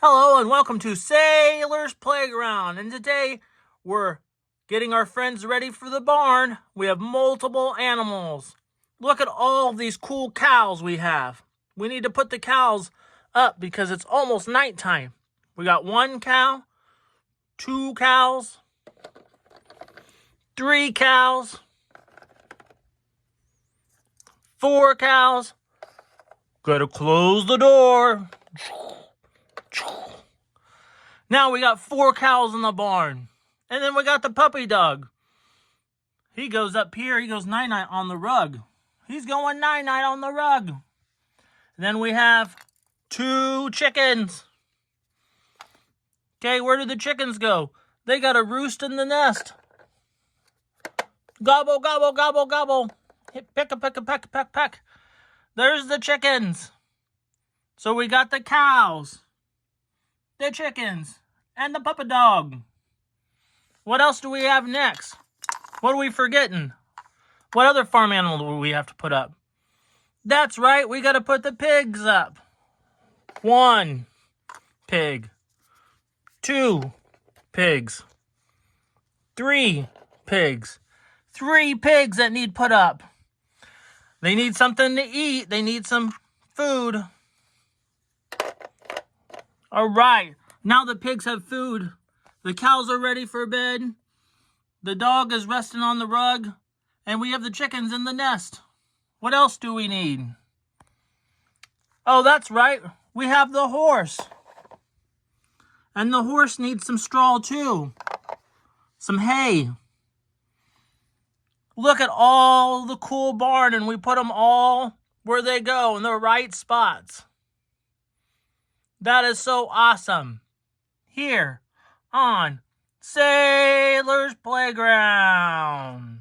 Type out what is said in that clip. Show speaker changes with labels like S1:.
S1: Hello and welcome to Saylor's Playground. And today we're getting our friends ready for the barn. We have multiple animals. Look at all these cool cows we have. We need to put the cows up because it's almost nighttime. We got 1 cow, 2 cows, 3 cows, 4 cows. Gotta close the door. Now we got 4 cows in the barn. And then we got the puppy dog. He goes up here. He goes night-night on the rug. He's going night-night on the rug. And then we have 2 chickens. Okay, where did the chickens go? They got a roost in the nest. Gobble, gobble, gobble, gobble. Pick a peck, a peck, peck, peck. There's the chickens. So we got the cows, the chickens, and the puppy dog. What else do we have next? What are we forgetting? What other farm animal do we have to put up? That's right, we got to put the pigs up. 1 pig, 2 pigs, 3 pigs. 3 pigs that need put up. They need something to eat. They need some food. All right, now the pigs have food. The cows are ready for bed. The dog is resting on the rug. And we have the chickens in the nest. What else do we need? Oh, that's right. We have the horse. And the horse needs some straw too. Some hay. Look at all the cool barn, and we put them all where they go in the right spots. That is so awesome. Here on Saylor's Playground.